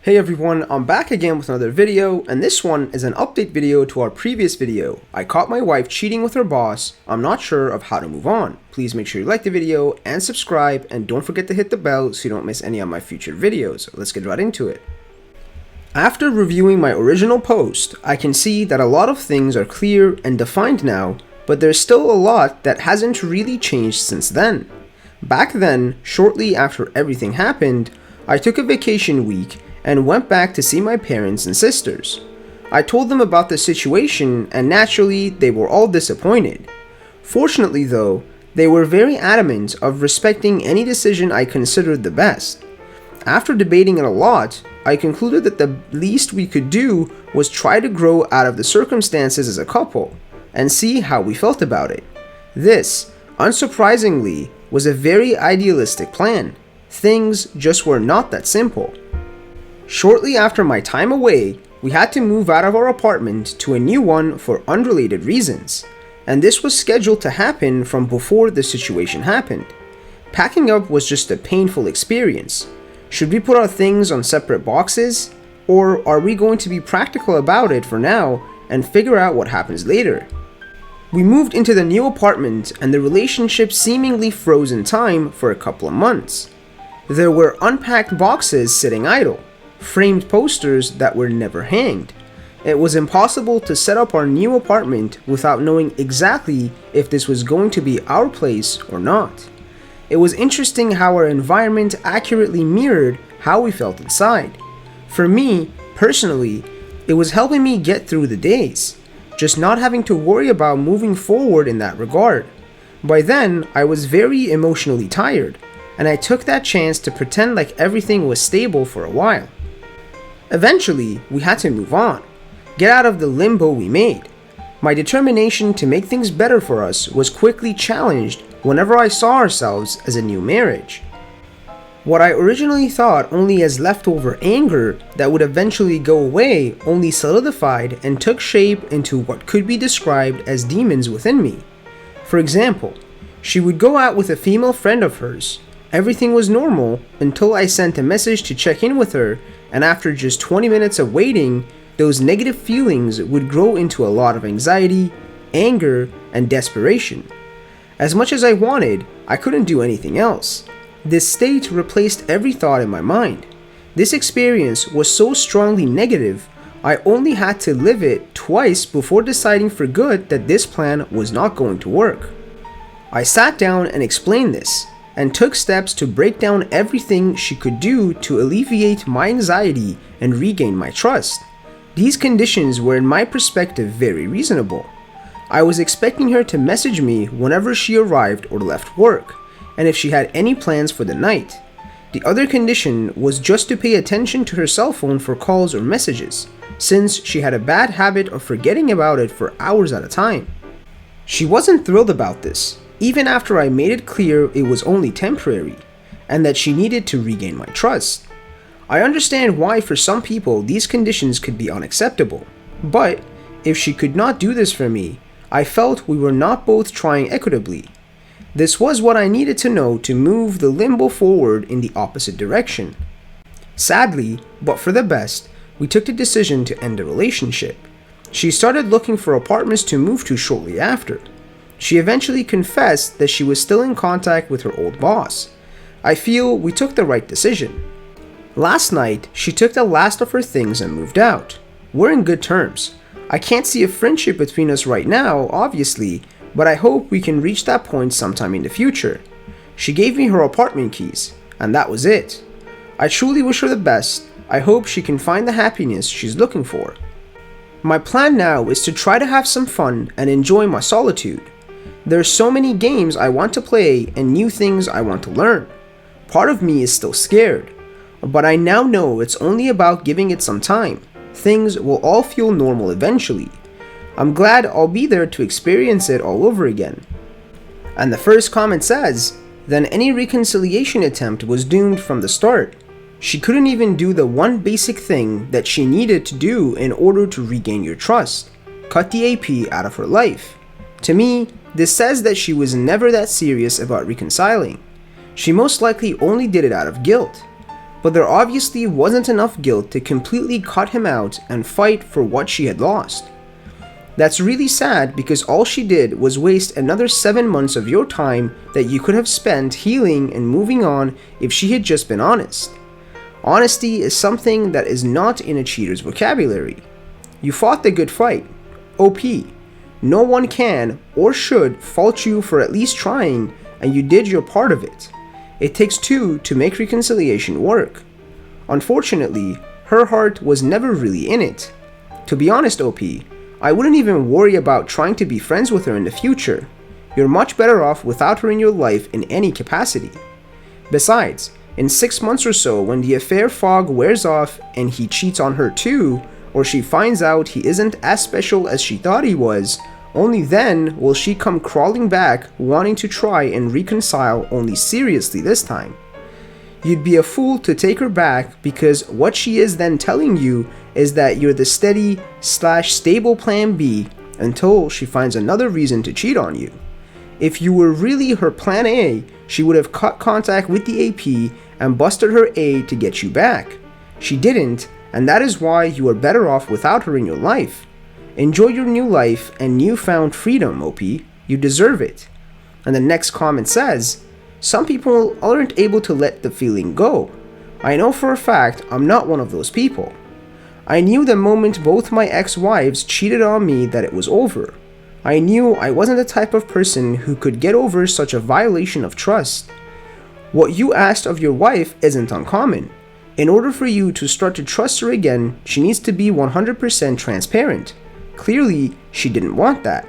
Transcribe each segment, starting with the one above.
Hey everyone, I'm back again with another video, and this one is an update video to our previous video. I caught my wife cheating with her boss. I'm not sure of how to move on. Please make sure you like the video and subscribe, and don't forget to hit the bell so you don't miss any of my future videos. Let's get right into it. After reviewing my original post, I can see that a lot of things are clear and defined now, but there's still a lot that hasn't really changed since then. Back then, shortly after everything happened, I took a vacation week and went back to see my parents and sisters. I told them about the situation, and naturally they were all disappointed. Fortunately though, they were very adamant of respecting any decision I considered the best. After debating it a lot, I concluded that the least we could do was try to grow out of the circumstances as a couple, and see how we felt about it. This, unsurprisingly, was a very idealistic plan. Things just were not that simple. Shortly after my time away, we had to move out of our apartment to a new one for unrelated reasons, and this was scheduled to happen from before the situation happened. Packing up was just a painful experience. Should we put our things on separate boxes, or are we going to be practical about it for now and figure out what happens later? We moved into the new apartment, and the relationship seemingly froze in time for a couple of months. There were unpacked boxes sitting idle, framed posters that were never hanged. It was impossible to set up our new apartment without knowing exactly if this was going to be our place or not. It was interesting how our environment accurately mirrored how we felt inside. For me, personally, it was helping me get through the days, just not having to worry about moving forward in that regard. By then, I was very emotionally tired, and I took that chance to pretend like everything was stable for a while. Eventually, we had to move on, get out of the limbo we made. My determination to make things better for us was quickly challenged whenever I saw ourselves as a new marriage. What I originally thought only as leftover anger that would eventually go away only solidified and took shape into what could be described as demons within me. For example, she would go out with a female friend of hers. Everything was normal until I sent a message to check in with her, and after just 20 minutes of waiting, those negative feelings would grow into a lot of anxiety, anger, and desperation. As much as I wanted, I couldn't do anything else. This state replaced every thought in my mind. This experience was so strongly negative, I only had to live it twice before deciding for good that this plan was not going to work. I sat down and explained this, and took steps to break down everything she could do to alleviate my anxiety and regain my trust. These conditions were in my perspective very reasonable. I was expecting her to message me whenever she arrived or left work, and if she had any plans for the night. The other condition was just to pay attention to her cell phone for calls or messages, since she had a bad habit of forgetting about it for hours at a time. She wasn't thrilled about this, even after I made it clear it was only temporary, and that she needed to regain my trust. I understand why for some people these conditions could be unacceptable, but if she could not do this for me, I felt we were not both trying equitably. This was what I needed to know to move the limbo forward in the opposite direction. Sadly, but for the best, we took the decision to end the relationship. She started looking for apartments to move to shortly after. She eventually confessed that she was still in contact with her old boss. I feel we took the right decision. Last night, she took the last of her things and moved out. We're in good terms. I can't see a friendship between us right now, obviously, but I hope we can reach that point sometime in the future. She gave me her apartment keys, and that was it. I truly wish her the best. I hope she can find the happiness she's looking for. My plan now is to try to have some fun and enjoy my solitude. There are so many games I want to play and new things I want to learn. Part of me is still scared, but I now know it's only about giving it some time. Things will all feel normal eventually. I'm glad I'll be there to experience it all over again. And the first comment says, then any reconciliation attempt was doomed from the start. She couldn't even do the one basic thing that she needed to do in order to regain your trust: cut the AP out of her life. To me, this says that she was never that serious about reconciling. She most likely only did it out of guilt. but there obviously wasn't enough guilt to completely cut him out and fight for what she had lost. That's really sad because all she did was waste another 7 months of your time that you could have spent healing and moving on if she had just been honest. Honesty is something that is not in a cheater's vocabulary. You fought the good fight. OP. No one can or should fault you for at least trying, and you did your part of it. It takes two to make reconciliation work. Unfortunately, her heart was never really in it. To be honest, OP, I wouldn't even worry about trying to be friends with her in the future. You're much better off without her in your life in any capacity. Besides, in 6 months or so, when the affair fog wears off and he cheats on her too, or she finds out he isn't as special as she thought he was, only then will she come crawling back wanting to try and reconcile, only seriously this time. You'd be a fool to take her back because what she is then telling you is that you're the steady/stable plan B until she finds another reason to cheat on you. If you were really her plan A, she would have cut contact with the AP and busted her A to get you back. She didn't, and that is why you are better off without her in your life. Enjoy your new life and newfound freedom, OP. You deserve it. And the next comment says, some people aren't able to let the feeling go. I know for a fact I'm not one of those people. I knew the moment both my ex-wives cheated on me that it was over. I knew I wasn't the type of person who could get over such a violation of trust. What you asked of your wife isn't uncommon. In order for you to start to trust her again, she needs to be 100% transparent. Clearly, she didn't want that.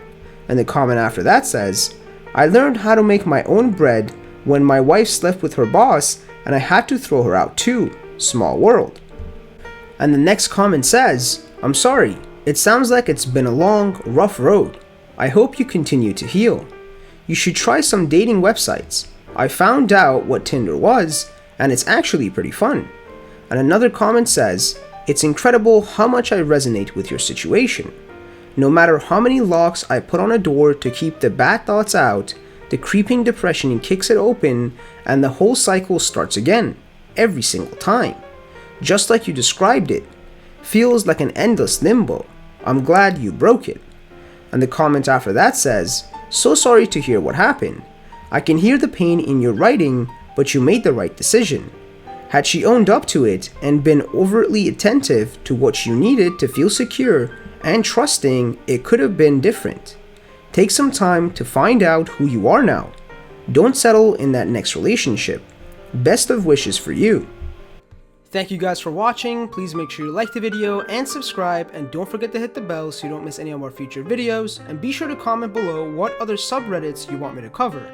And the comment after that says, I learned how to make my own bread when my wife slept with her boss and I had to throw her out too. Small world. And the next comment says, I'm sorry, it sounds like it's been a long, rough road. I hope you continue to heal. You should try some dating websites. I found out what Tinder was, and it's actually pretty fun. And another comment says, it's incredible how much I resonate with your situation. No matter how many locks I put on a door to keep the bad thoughts out, the creeping depression kicks it open and the whole cycle starts again, every single time. Just like you described it. Feels like an endless limbo. I'm glad you broke it. And the comment after that says, so sorry to hear what happened. I can hear the pain in your writing, but you made the right decision. Had she owned up to it and been overtly attentive to what you needed to feel secure and trusting, it could have been different. Take some time to find out who you are now. Don't settle in that next relationship. Best of wishes for you. Thank you guys for watching. Please make sure you like the video and subscribe, and don't forget to hit the bell so you don't miss any of our future videos, and be sure to comment below what other subreddits you want me to cover.